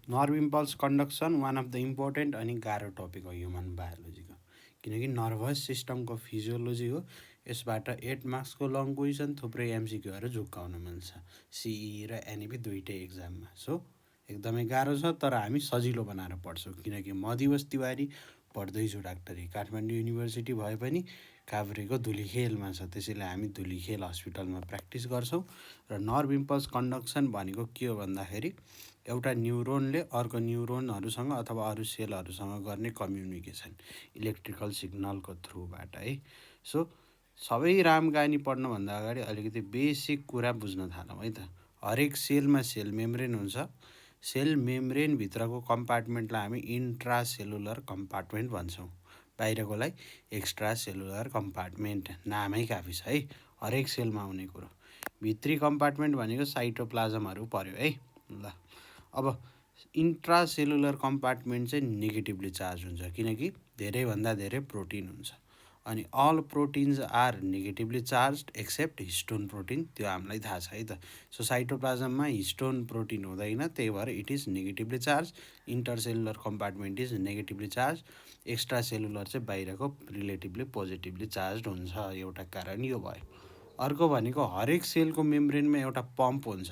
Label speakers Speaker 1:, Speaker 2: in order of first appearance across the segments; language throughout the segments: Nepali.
Speaker 1: Nerve impulse conduction one of the important अनि गाह्रो टपिक हो ह्युमन बायोलोजीको, किनकि नर्भस सिस्टमको फिजियोलोजी हो। यसबाट 8 मार्क्सको लङ क्वेसन, थुप्रै एमसिक्यूहरू झुक्काउन मिल्छ सिई र एनइपी दुइटै एक्जाममा। सो एकदमै गाह्रो छ, तर हामी सजिलो बनाएर पढ्छौँ, किनकि म दिवस तिवारी पढ्दैछु डाक्टरी। काठमाडौँ युनिभर्सिटी भए पनि काभ्रेको धुलीखेलमा छ, त्यसैले हामी धुलीखेल हस्पिटलमा प्र्याक्टिस गर्छौँ। र नर्भ इम्पल्स कन्डक्सन भनेको के हो भन्दाखेरि एउटा न्युरोनले अर्को न्युरोनहरूसँग अथवा अरू सेलहरूसँग गर्ने कम्युनिकेसन इलेक्ट्रिकल सिग्नलको थ्रुबाट है। सो सबै रामगानी पढ्नुभन्दा अगाडि अलिकति बेसिक कुरा बुझ्न थालौँ है त। हरेक सेलमा सेल मेम्ब्रेन हुन्छ। सेल मेम्ब्रेनभित्रको कम्पार्टमेन्टलाई हामी इन्ट्रा सेलुलर कम्पार्टमेन्ट भन्छौँ, बाहिरकोलाई एक्स्ट्रा सेलुलर कम्पार्टमेन्ट। नामै काफी छ है, हरेक सेलमा आउने कुरो। भित्री कम्पार्टमेन्ट भनेको साइटोप्लाजमहरू पर्यो है। ल अब इन्ट्रा सेलुलर कम्पार्टमेन्ट चाहिँ नेगेटिभली चार्ज हुन्छ, किनकि धेरैभन्दा धेरै प्रोटिन हुन्छ। अनि all proteins are negatively charge except histone protein, त्यो हामीलाई थाहा छ है त। सो साइटोप्लाजममा हिस्टोन प्रोटिन हुँदैन, त्यही भएर it is negatively charge. Intercellular compartment is negatively charge. Extracellular चाहिँ बाहिरको रिलेटिभली पोजिटिभली चार्ज हुन्छ, एउटा कारण यो भयो। अर्को भनेको हरेक सेलको मेम्ब्रेनमा एउटा पम्प हुन्छ,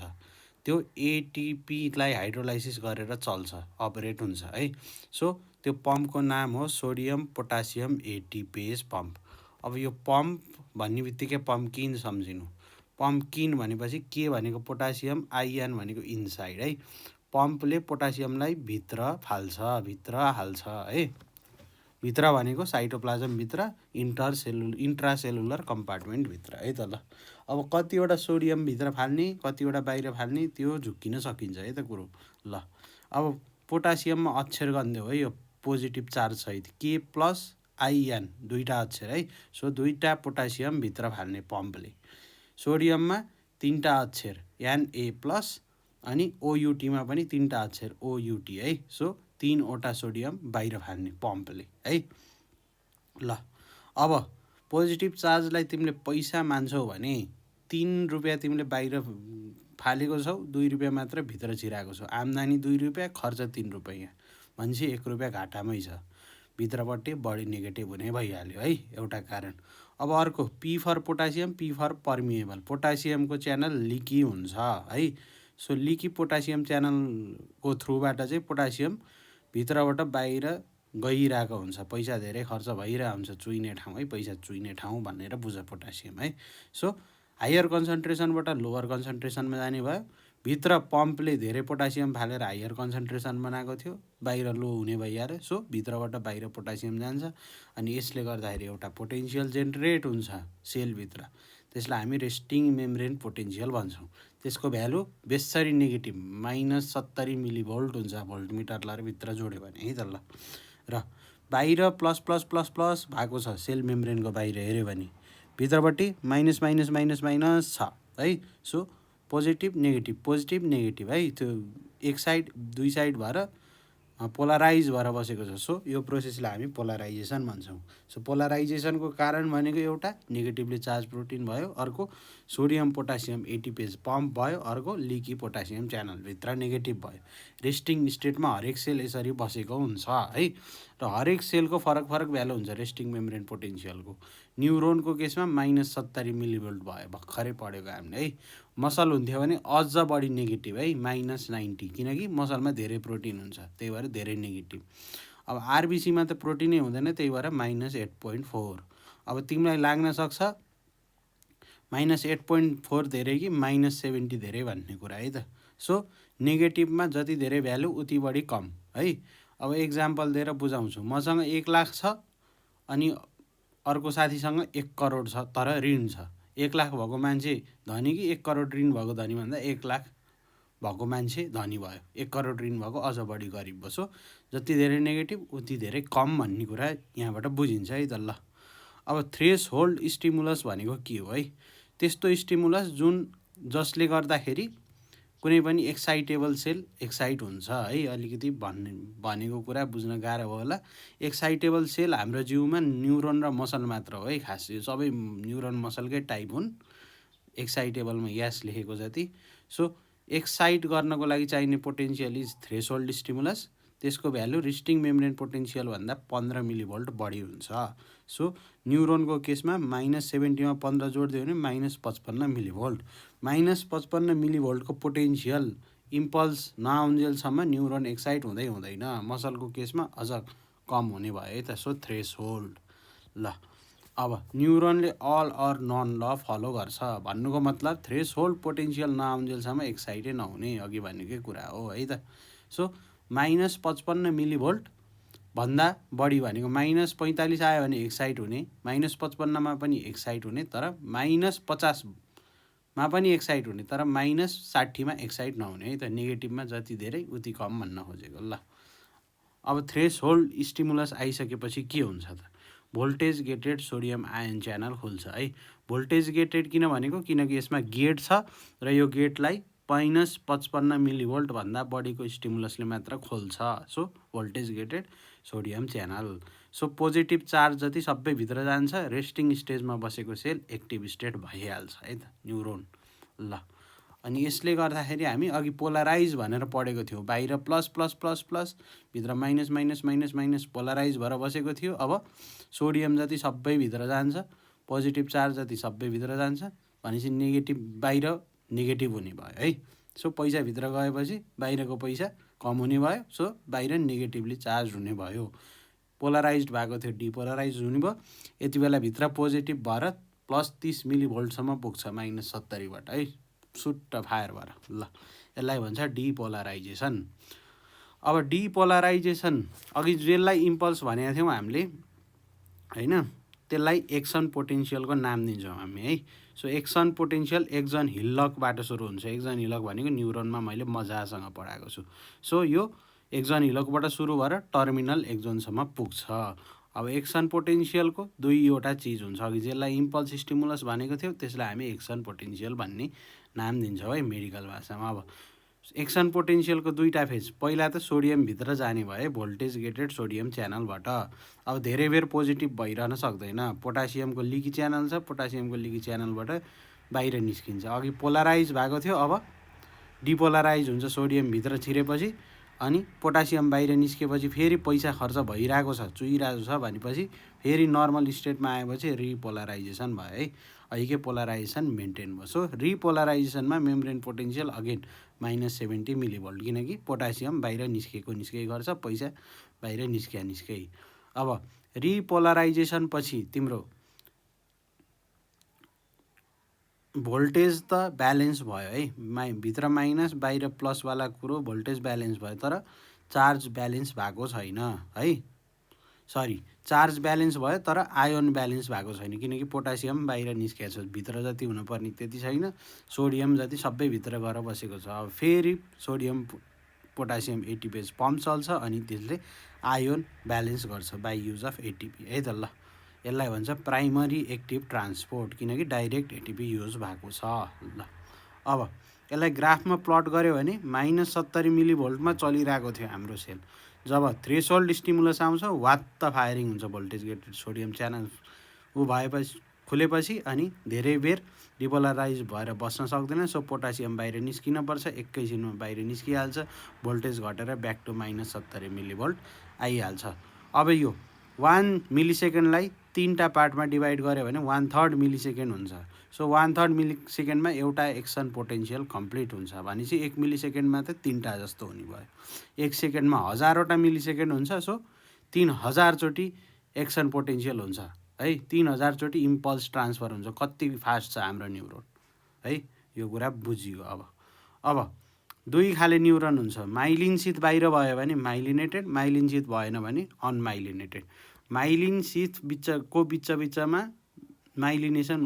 Speaker 1: त्यो एटिपीलाई हाइड्रोलाइसिस गरेर चल्छ, अपरेट हुन्छ है। सो त्यो पम्पको नाम हो सोडियम पोटासियम एटिपेज पम्प। अब यो पम्प भन्ने बित्तिकै पम्पकिन सम्झिनु। पम्पकिन भनेपछि के भनेको पोटासियम, आइएन भनेको इनसाइड है। पम्पले पोटासियमलाई भित्र फाल्छ, भित्र हाल्छ है। भित्र भनेको साइटोप्लाजमभित्र, इन्ट्रासेलुलर कम्पार्टमेन्टभित्र है त। ल अब कतिवटा सोडियम भित्र फाल्ने, कतिवटा बाहिर फाल्ने, त्यो झुक्किन सकिन्छ है त कुरो। ल अब पोटासियममा अक्षर गन्धे हो है, यो पोजिटिभ चार्ज सहित के प्लस आइएन दुईवटा अक्षर है। सो दुईवटा पोटासियम भित्र फाल्ने पम्पले। सोडियममा तिनवटा अक्षर एनए प्लस, अनि ओयुटीमा पनि तिनवटा अक्षर ओयुटी है। सो 3वटा सोडियम बाहिर फाल्ने पम्पले है। ल अब पोजिटिभ चार्जलाई तिमीले पैसा मान्छौ भने 3 रुपियाँ तिमीले बाहिर फालेको छौ, 2 रुपियाँ मात्र भित्र छिराएको छौ। आम्दानी 2 रुपियाँ, खर्च 3 रुपियाँ, भनेपछि 1 रुपियाँ घाटामै छ। भित्रपट्टि बढी नेगेटिभ हुने भइहाल्यो है, एउटा कारण। अब अर्को P for potassium, P for permeable. पोटासियमको च्यानल लिकी हुन्छ है। सो लिकी पोटासियम च्यानलको थ्रुबाट चाहिँ पोटासियम भित्रबाट बाहिर गइरहेको हुन्छ, पैसा धेरै खर्च भइरहेको हुन्छ, चुइने ठाउँ है, पैसा चुइने ठाउँ भनेर बुझ पोटासियम है। सो हायर कन्सन्ट्रेसनबाट लोवर कन्सन्ट्रेसनमा जाने भयो। भित्र पम्पले धेरै पोटासियम फालेर हायर कन्सन्ट्रेसन बनाएको थियो, बाहिर लो हुने भइहाल्यो। सो भित्रबाट बाहिर पोटासियम जान्छ, अनि यसले गर्दाखेरि एउटा पोटेन्सियल जेनेरेट हुन्छ सेलभित्र, त्यसलाई हामी रेस्टिङ मेम्ब्रेन पोटेन्सियल भन्छौँ। त्यसको भ्यालु बेसरी नेगेटिभ -70 मिलिभोल्ट हुन्छ, भोल्टमिटरलाई भित्र जोड्यो भने है त। ल र बाहिर प्लस प्लस प्लस प्लस भएको छ सेल मेम्ब्रेनको बाहिर हेऱ्यो भने, भित्रपट्टि माइनस माइनस माइनस माइनस छ है। सो पोजिटिभ नेगेटिभ है, त्यो एक साइड दुई साइड भएर पोलराइज भएर बसेको छ। सो यो प्रोसेसलाई हामी पोलराइजेसन भन्छौँ। सो पोलराइजेसनको कारण भनेको एउटा नेगेटिभली चार्ज प्रोटिन भयो, अर्को सोडियम पोटासियम एटिपेज पम्प भयो, अर्को लिकी पोटासियम च्यानलभित्र नेगेटिभ भयो। रेस्टिङ स्टेटमा हरेक सेल यसरी बसेको हुन्छ है। र हरेक सेलको फरक फरक भ्यालु हुन्छ रेस्टिङ मेम्ब्रेन पोटेन्सियलको। न्युरोनको केसमा -70 मिलिभोल्ट भयो, भर्खरै पढेको हामीले है। मसल हुन्थ्यो भने अझ बढी नेगेटिभ है, -90, किनकि मसलमा धेरै प्रोटिन हुन्छ, त्यही भएर धेरै नेगेटिभ। अब आरबिसीमा त प्रोटिनै हुँदैन, त्यही भएर -8.4। अब तिमीलाई लाग्न सक्छ -8.4 धेरै कि -70 धेरै भन्ने कुरा है त। सो नेगेटिभमा जति धेरै भ्यालु उति बढी कम है। अब इक्जाम्पल दिएर बुझाउँछु। मसँग 1 लाख छ, अनि अर्को साथीसँग 1 करोड छ, तर ऋण छ। 1 लाख भएको मान्छे धनी कि 1 करोड ऋण भएको धनी भन्दा 1 लाख भएको मान्छे धनी भयो, 1 करोड ऋण भएको अझ बढी गरिब भयो। सो जति धेरै नेगेटिभ उति धेरै कम भन्ने कुरा यहाँबाट बुझिन्छ है त। ल अब थ्रेस होल्ड स्टिमुलस भनेको के हो है? त्यस्तो स्टिमुलस जसले गर्दाखेरि कुनै पनि एक्साइटेबल सेल एक्साइट हुन्छ है। अलिकति भनेको कुरा बुझ्न गाह्रो भयो होला। एक्साइटेबल सेल हाम्रो जिउमा न्युरोन र मसल मात्र हो है, खास यो सबै न्युरोन मसलकै टाइप हुन् एक्साइटेबलमा यास लेखेको जति। सो एक्साइट गर्नको लागि चाहिने पोटेन्सियल इज थ्रेसोल्ड स्टिमुलस, त्यसको भ्यालु रिस्टिङ मेम्ब्रेन पोटेन्सियलभन्दा 15 मिलिभोल्ट बढी हुन्छ। सो न्युरोनको केसमा -70 मा 15 जोडिदियो भने -55 मिलिभोल्ट। -55 मिलिभोल्टको पोटेन्सियल इम्पल्स नआउन्जेलसम्म न्युरोन एक्साइट हुँदै हुँदैन। मसलको केसमा अझ कम हुने भयो है त। So threshold. ल अब न्युरोनले अल अर नन ल फलो गर्छ भन्नुको मतलब थ्रेसहोल्ड पोटेन्सियल नआउन्जेलसम्म एक्साइटै नहुने, अघि भनेकै कुरा हो है त। सो -55 मिलिभोल्ट भन्दा बढी भनेको -45 आयो भने एक्साइट हुने, -55 पनि एक्साइट हुने, तर -50 मा पनि एक्साइट हुने, तर -60 मा एक्साइट नहुने है त। नेगेटिभमा जति धेरै उति कम भन्न खोजेको। ल अब थ्रेसहोल्ड स्टिमुलस आइसकेपछि के हुन्छ त? Voltage gated sodium ion channel खुल्छ है। भोल्टेज गेटेड किन भनेको? किनकि यसमा गेट छ र यो गेटलाई -55 मिलिभोल्ट भन्दा बढीको स्टिमुलसले मात्र खोल्छ। So voltage gated sodium channel. So positive charge जति सबै भित्र जान्छ, रेस्टिङ स्टेजमा बसेको सेल एक्टिभ स्टेट भइहाल्छ है त न्युरोन। ल अनि यसले गर्दाखेरि हामी अघि पोलराइज भनेर पढेको थियौँ, बाहिर प्लस प्लस प्लस प्लस, भित्र minus minus minus minus polarise भएर बसेको थियो। अब सोडियम जति सबै भित्र जान्छ, पोजिटिभ चार्ज जति सबै भित्र जान्छ भनेपछि नेगेटिभ बाहिर नेगेटिभ हुने भयो है। सो पैसा भित्र गएपछि बाहिरको पैसा कम हुने भयो। सो बाहिर नेगेटिभली चार्ज हुने भयो। पोलराइज भएको थियो डिपोलराइज हुने भयो। यति बेला भित्र पोजिटिभ भएर +30 मिलिभोल्टसम्म पुग्छ -70बाट है, सुट्ट फायर भएर। ल यसलाई भन्छ डिपोलराइजेसन। अब डिपोलराइजेसन अघि जसलाई इम्पल्स भनेको थियौँ हामीले होइन, त्यसलाई एक्सन पोटेन्सियलको नाम दिन्छौँ हामी है। सो एक्सन पोटेन्सियल एक्जन हिल्लकबाट सुरु हुन्छ। एक्जन हिल्लक भनेको न्युरोनमा मैले मजासँग पढाएको छु। सो यो एक्जन हिल्लकबाट सुरु भएर टर्मिनल एक्जोनसम्म पुग्छ। अब एक्सन पोटेन्सियलको दुईवटा चिज हुन्छ। अघि जसलाई इम्पल्स स्टिमुलस भनेको थियो त्यसलाई हामी एक्सन पोटेन्सियल भन्ने नाम दिन्छौँ है मेडिकल भाषामा। अब एक्सन पोटेन्सियलको दुईवटा फेज, पहिला त सोडियम भित्र जाने भयो भोल्टेज गेटेड सोडियम च्यानलबाट। अब धेरै बेर पोजिटिभ भइरहन सक्दैन, पोटासियमको लिकी च्यानल छ, पोटासियमको लिकी च्यानलबाट बाहिर निस्किन्छ। अघि पोलराइज भएको थियो, अब डिपोलराइज हुन्छ सोडियम भित्र छिरेपछि, अनि पोटासियम बाहिर निस्केपछि फेरि पैसा खर्च भइरहेको छ, चुहिरहेको छ भनेपछि फेरि नर्मल स्टेटमा आएपछि रिपोलराइजेसन भयो है। अहिलेकै पोलराइजेसन मेन्टेन भयो। सो रिपोलराइजेसनमा मेम्ब्रेन पोटेन्सियल अगेन -70 मिलिभोल्ट, किनकि पोटासियम बाहिर निस्कै गर्छ, पैसा बाहिर निस्कै। अब रिपोलराइजेसन पछि तिम्रो भोल्टेज त ब्यालेन्स भयो है, भित्र माइनस बाहिर प्लसवाला कुरो भोल्टेज ब्यालेन्स भयो, तर चार्ज ब्यालेन्स भएको छैन है। सरी, चार्ज ब्यालेन्स भयो तर आयोन ब्यालेन्स भएको छैन, किनकि पोटासियम बाहिर निस्केको छ, भित्र जति हुनुपर्ने त्यति छैन, सोडियम जति सबै भित्र गएर बसेको छ। अब फेरि सोडियम पोटासियम एटिपेज पम्प चल्छ अनि त्यसले आयोन ब्यालेन्स गर्छ बाई युज अफ एटिपी है त। ल यसलाई भन्छ प्राइमरी एक्टिभ ट्रान्सपोर्ट, किनकि डाइरेक्ट एटिपी युज भएको छ। ल अब यसलाई ग्राफमा प्लट गऱ्यो भने -70 मिलिभोल्टमा चलिरहेको थियो हाम्रो सेल। जब थ्रेसहोल्ड स्टिमुलस आउँछ वात्त फायरिङ हुन्छ भोल्टेज गेटेड सोडियम च्यानल भएपछि खुलेपछि, अनि धेरै बेर डिपोलराइज भएर बस्न सक्दैन। सो पोटासियम बाहिर निस्किन पर्छ, एकैछिनमा बाहिर निस्किहाल्छ, भोल्टेज घटेर ब्याक टु -70 मिलिभोल्ट आइहाल्छ। अब यो 1 मिलिसेकेन्डलाई 3टा पार्टमा डिभाइड गऱ्यो भने 1/3 मिलिसेकेन्ड हुन्छ। सो 1/3 मिलिसेकेन्डमा एउटा एक्सन पोटेन्सियल कम्प्लिट हुन्छ भनेपछि 1 मिलिसेकेन्डमा त 3टा जस्तो हुने भयो। 1 सेकेन्डमा 1000वटा मिलिसेकेन्ड हुन्छ। सो 3000 चोटि एक्सन पोटेन्सियल हुन्छ है, 3000 चोटि इम्पल्स ट्रान्सफर हुन्छ। कति फास्ट छ हाम्रो न्युरोन है, यो कुरा बुझियो। अब दुई खाले न्युरोन हुन्छ, माइलिन सिथ बाहिर भयो भने माइलिनेटेड, माइलिन सिथ भएन भने अनमाइलिनेटेड। माइलिन सिथ बिचमा माइलिनेसन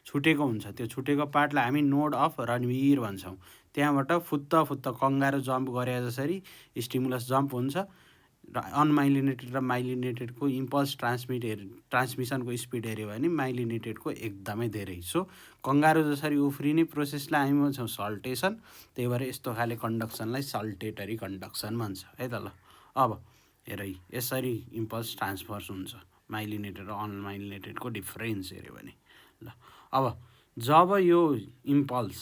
Speaker 1: छुटेको हुन्छ, त्यो छुटेको पार्टलाई हामी नोड अफ रणवीर भन्छौँ। त्यहाँबाट फुत्त कङ्गारो जम्प गरे जसरी स्टिमुलस जम्प हुन्छ, र अनमाइलिनेटेड र माइलिनेटेडको इम्पल्स ट्रान्समिसनको स्पिड हेऱ्यो भने माइलिनेटेडको एकदमै धेरै। सो कङ्गारो जसरी उफ्रिने प्रोसेसलाई हामी भन्छौँ सल्टेसन, त्यही भएर यस्तो खाले कन्डक्सनलाई सल्टेटरी कन्डक्सन भन्छ है त। ल अब हेर यसरी इम्पल्स ट्रान्सफर हुन्छ, माइलिनेटेड र अनमाइलिनेटेडको डिफ्रेन्स हेऱ्यो भने। ल अब जब यो इम्पल्स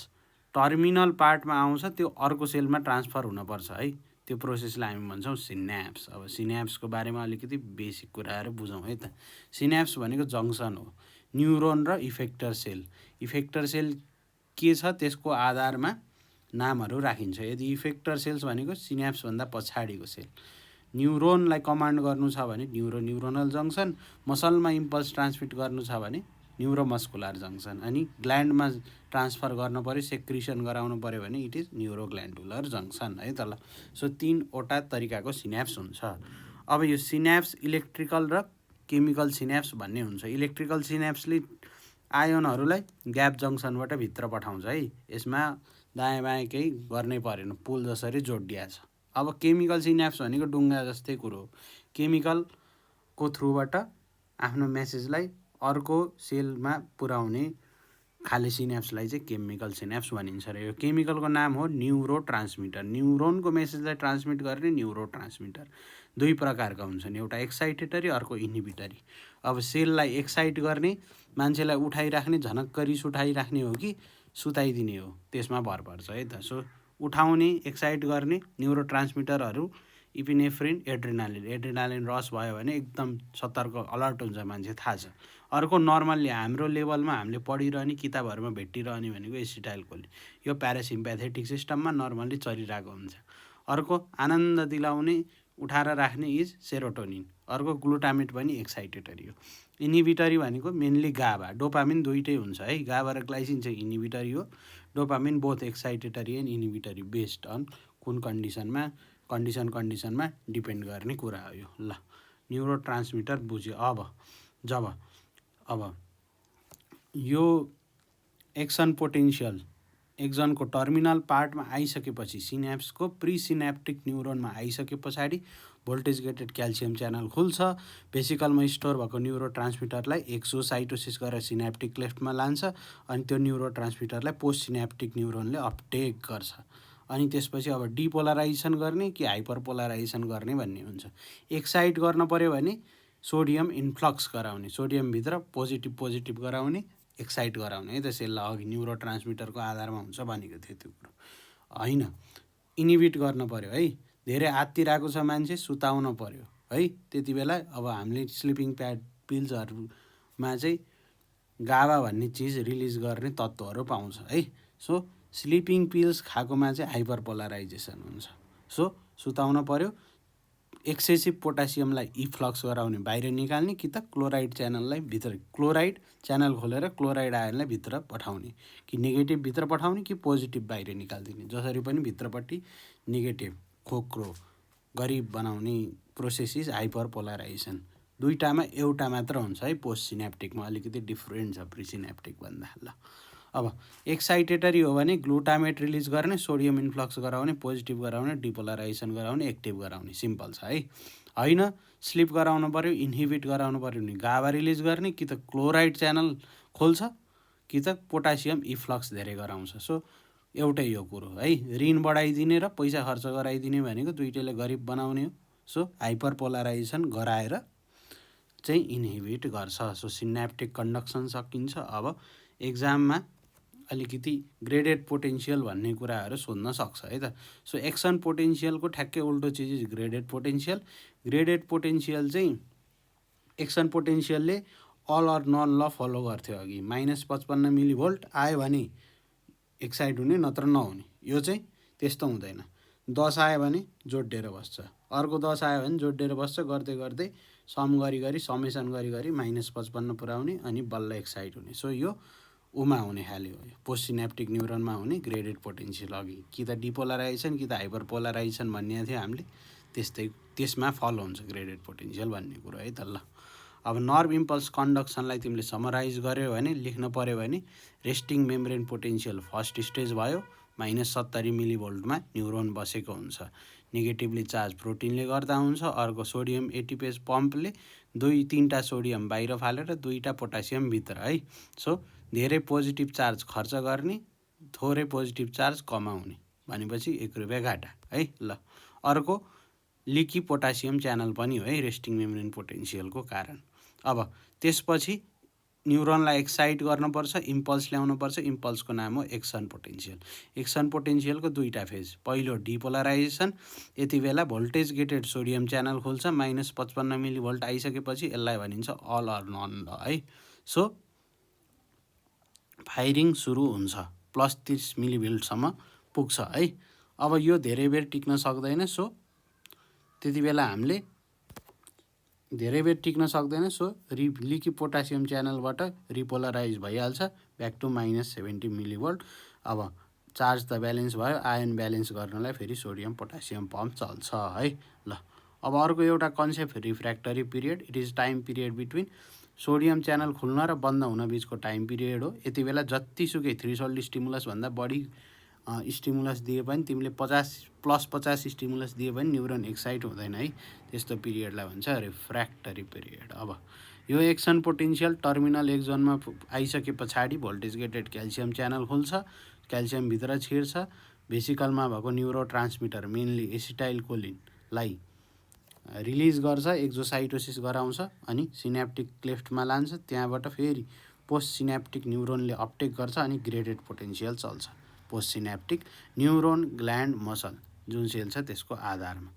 Speaker 1: टर्मिनल पार्टमा आउँछ त्यो अर्को सेलमा ट्रान्सफर हुनपर्छ है, त्यो प्रोसेसलाई हामी भन्छौँ सिन्याप्स। अब सिन्याप्सको बारेमा अलिकति बेसिक कुराहरू बुझौँ है त। सिन्याप्स भनेको जङ्सन हो न्युरोन र इफेक्टर सेल। इफेक्टर सेल के छ त्यसको आधारमा नामहरू राखिन्छ। यदि इफेक्टर सेल्स भनेको सिन्याप्सभन्दा पछाडिको सेल, न्युरोनलाई कमान्ड गर्नु छ भने न्युरोनल जङ्सन, मसलमा इम्पल्स ट्रान्समिट गर्नु छ भने न्युरोमस्कुलर जङ्सन, अनि ग्ल्यान्डमा ट्रान्सफर गर्नु पऱ्यो, सेक्रिसन गराउनु पऱ्यो भने इट इज न्युरोग्ल्यान्डुलर जङ्सन है त ल। सो 3वटा तरिकाको सिन्याप्स हुन्छ। अब यो सिन्याप्स इलेक्ट्रिकल र केमिकल सिन्याप्स भन्ने हुन्छ। इलेक्ट्रिकल सिन्याप्सले आयोनहरूलाई ग्याप जङ्सनबाट भित्र पठाउँछ है, यसमा दायाँ बायाँ केही गर्नै परेन, पुल जसरी जोडिया छ। अब केमिकल सिन्याप्स भनेको डुङ्गा जस्तै कुरो हो, केमिकलको थ्रुबाट आफ्नो मेसेजलाई अर्को सेलमा पुर्याउने खाले सिन्याप्सलाई चाहिँ केमिकल सिन्याप्स भनिन्छ र यो केमिकलको नाम हो न्युरो ट्रान्समिटर। न्युरोनको मेसेजलाई ट्रान्समिट गर्ने न्युरो ट्रान्समिटर 2 प्रकारका हुन्छन्, एउटा एक्साइटेटरी अर्को इन्हिबिटरी। अब सेललाई एक्साइट गर्ने, मान्छेलाई उठाइराख्ने, झनक्क रिस उठाइराख्ने हो कि सुताइदिने हो, त्यसमा भर पर्छ है त। सो उठाउने एक्साइट गर्ने न्युरो ट्रान्समिटरहरू इपिनेफ्रिन, एड्रिनालिन रस भयो भने एकदम सतर्क अलर्ट हुन्छ मान्छे, थाहा छ। अर्को नर्मल्ली हाम्रो लेभलमा हामीले पढिरहने किताबहरूमा भेटिरहने भनेको एसिटाइलकोलिन, यो प्यारासिम्प्याथेटिक सिस्टममा नर्मल्ली चलिरहेको हुन्छ। अर्को आनन्द दिलाउने उठाएर राख्ने इज सेरोटोनिन, अर्को ग्लुटामेट पनि एक्साइटेटरी हो। इन्हिबिटरी भनेको मेनली गाबा, डोपामिन दुइटै हुन्छ है, गाबा र ग्लाइसिन चाहिँ इन्हिबिटरी हो, dopamine both excitatory and inhibitory based on कुन कन्डिसनमा डिपेन्ड गर्ने कुरा हो यो ल। न्युरो ट्रान्समिटर बुझ्यो। अब यो एक्सन पोटेन्सियल एक्जनको टर्मिनल पार्टमा आइसकेपछि, सिन्याप्सको प्रिसिन्याप्टिक न्युरोनमा आइसके पछाडि भोल्टेज गेटेड क्याल्सियम च्यानल खुल्छ। भेसिकलमा स्टोर भएको न्युरो ट्रान्समिटरलाई एक्सोसाइटोसिस गरेर सिन्याप्टिक क्लेफ्टमा लान्छ, अनि त्यो न्युरो ट्रान्समिटरलाई पोस्ट सिन्याप्टिक न्युरोनले अपटेक गर्छ। अनि त्यसपछि अब डिपोलराइजेसन गर्ने कि हाइपरपोलराइजेसन गर्ने भन्ने हुन्छ। एक्साइट गर्न पऱ्यो भने सोडियम इन्फ्लक्स गराउने, सोडियमभित्र पोजिटिभ गराउने, एक्साइट गराउने है त सेललाई। अघि न्युरो ट्रान्समिटरको आधारमा हुन्छ भनेको थियो त्यो कुरो होइन। इन्हिबिट गर्न पऱ्यो है, धेरै आत्तिरहेको छ मान्छे, सुताउन पऱ्यो है, त्यति बेला अब हामीले स्लिपिङ प्याड पिल्सहरूमा चाहिँ गाबा भन्ने चिज रिलिज गर्ने तत्त्वहरू पाउँछ है। सो स्लिपिङ पिल्स खाएकोमा चाहिँ हाइपर पोलराइजेसन हुन्छ। सो सुताउन पऱ्यो, एक्सेसिभ पोटासियमलाई इफ्लक्स गराउने, बाहिर निकाल्ने, कि त क्लोराइड च्यानललाई भित्र, क्लोराइड च्यानल खोलेर क्लोराइड आयनलाई भित्र पठाउने, कि नेगेटिभ भित्र पठाउने कि पोजिटिभ बाहिर निकालिदिने, जसरी पनि भित्रपट्टि नेगेटिभ खोक्रो गरिब बनाउने प्रोसेस इज हाइपर पोलराइजेसन। दुईटामा एउटा मात्र हुन्छ है, पोस्ट सिन्याप्टिकमा अलिकति डिफ्रेन्ट छ प्रिसिन्याप्टिक भन्दा ल। अब एक्साइटेटरी हो भने ग्लुटामेट रिलिज गर्ने, सोडियम इन्फ्लक्स गराउने, पोजिटिभ गराउने, डिपोलराइजेसन गराउने, एक्टिभ गराउने, सिम्पल छ है। होइन स्लिप गराउनु पऱ्यो, इन्हिबिट गराउनु पऱ्यो भने गाबा रिलिज गर्ने, कि त क्लोराइड च्यानल खोल्छ कि त पोटासियम इफ्लक्स धेरै गराउँछ। सो एउटै यो कुरो है, ऋण बढाइदिने र पैसा खर्च गराइदिने भनेको दुइटैले गरिब बनाउने हो। सो हाइपर पोलराइजेसन गराएर चाहिँ इन्हिबिट गर्छ। सो सिन्याप्टिक कन्डक्सन सकिन्छ। अब एक्जाममा अलिकति ग्रेडेड पोटेन्सियल भन्ने कुराहरू सोध्न सक्छ है त। सो एक्सन पोटेन्सियलको ठ्याक्कै उल्टो चिज is graded potential. Graded potential चाहिँ एक्सन पोटेन्सियलले अल अर नन ल फलो गर्थ्यो अघि, -55 मिलिभोल्ट आयो भने एक्साइट हुने, नत्र नहुने। यो चाहिँ त्यस्तो हुँदैन, 10 आयो भने जोडिएर बस्छ, अर्को 10 आयो भने जोडिएर बस्छ, गर्दै गर्दै सम गरी समेसन गरी -55 पुऱ्याउने, अनि बल्ल एक्साइट हुने। सो यो उमा हुने खाले हो, पोस्ट सिन्याप्टिक न्युरोनमा हुने ग्रेडेड पोटेन्सियल। अघि कि त डिपोलराइजेसन कि त हाइपर पोलराइजेसन भन्ने थियो हामीले, त्यस्तै त्यसमा फलो हुन्छ ग्रेडेड पोटेन्सियल भन्ने कुरो है त ल। अब नर्भ इम्पल्स कन्डक्सनलाई तिमीले समराइज गर्यो भने, लेख्न पऱ्यो भने, resting membrane potential first stage भयो, -70 मिलिभोल्टमा न्युरोन बसेको हुन्छ, नेगेटिभली चार्ज प्रोटिनले गर्दा हुन्छ। अर्को सोडियम एटिपेज पम्पले 2-3टा सोडियम बाहिर फालेर 2टा पोटासियम भित्र है। सो धेरै पोजिटिभ चार्ज खर्च गर्ने, थोरै पोजिटिभ चार्ज कमाउने भनेपछि 1 रुपियाँ घाटा है ल। अर्को लिकी पोटासियम च्यानल पनि हो है रेस्टिङ मेम्ब्रेन पोटेन्सियलको कारण। अब त्यसपछि न्युरोनलाई एक्साइट गर्नुपर्छ, इम्पल्स ल्याउनुपर्छ। इम्पल्सको नाम हो एक्सन पोटेन्सियल। एक्सन पोटेन्सियलको दुईवटा फेज, पहिलो डिपोलराइजेसन, यति बेला भोल्टेज गेटेड सोडियम च्यानल खुल्छ, -55 मिलिभोल्ट आइसकेपछि यसलाई भनिन्छ अल अर नन ल है। सो फायरिङ सुरु हुन्छ, +30 मिलिभोल्टसम्म पुग्छ है। अब यो धेरै बेर टिक्न सक्दैन, सो त्यति बेला हामीले धेरै बेर टिक्न सक्दैन, सो लिकी पोटासियम च्यानलबाट रिपोलराइज भइहाल्छ ब्याक टु -70 मिलिभोल्ट। अब चार्ज त ब्यालेन्स भयो, आयन ब्यालेन्स गर्नलाई फेरि सोडियम पोटासियम पम्प चल्छ है ल। अब अर्को एउटा concept refractory period. It is time period between sodium channel खुल्न र बन्द हुन बिचको टाइम पिरियड हो। यति बेला जतिसुकै थ्रेसोल्ड स्टिमुलसभन्दा बढी स्टिमुलस दिए पनि, तिमीले 50 स्टिमुलस दिए पनि न्युरोन एक्साइट हुँदैन है, त्यस्तो पिरियडलाई भन्छ रिफ्र्याक्टरी पिरियड। अब यो एक्सन पोटेन्सियल टर्मिनल एक्जोनमा आइसके पछाडि भोल्टेज गेटेड क्याल्सियम च्यानल खुल्छ, क्याल्सियम भित्र छिर्छ, भेसिकलमा भएको न्युरो ट्रान्समिटर मेनली एसिटाइल कोलिनलाई रिलिज गर्छ, एक्जोसाइटोसिस गराउँछ, अनि सिनेप्टिक क्लेफ्टमा लान्छ, त्यहाँबाट फेरि पोस्ट सिनेप्टिक न्युरोनले अपटेक गर्छ अनि ग्रेडेड पोटेन्सियल चल्छ। Post synaptic neuron gland muscle जुन सेल छ त्यसको आधारमा।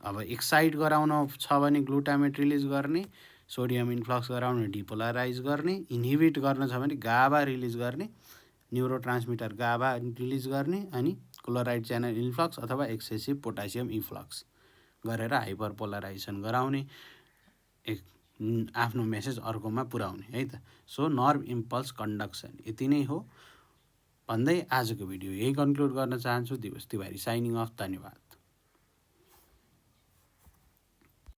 Speaker 1: अब एक्साइट गराउन छ भने ग्लुटामेट रिलिज गर्ने, सोडियम इन्फ्लक्स गराउन डिपोलराइज गर्ने, इन्हिबिट गर्न छ भने गाबा रिलिज गर्ने, न्युरो ट्रान्समिटर गाबा रिलिज गर्ने, अनि क्लोराइड च्यानल इन्फ्लक्स अथवा एक्सेसिभ पोटासियम इन्फ्लक्स गरेर हाइपर पोलराइजेसन गराउने, आफ्नो मेसेज अर्कोमा पुर्याउने है त। सो नर्भ इम्पल्स कन्डक्सन यति नै हो भन्दै आजको भिडियो यही कन्क्लुड गर्न चाहन्छु। दिवस तिवारी साइनिङ अफ। धन्यवाद।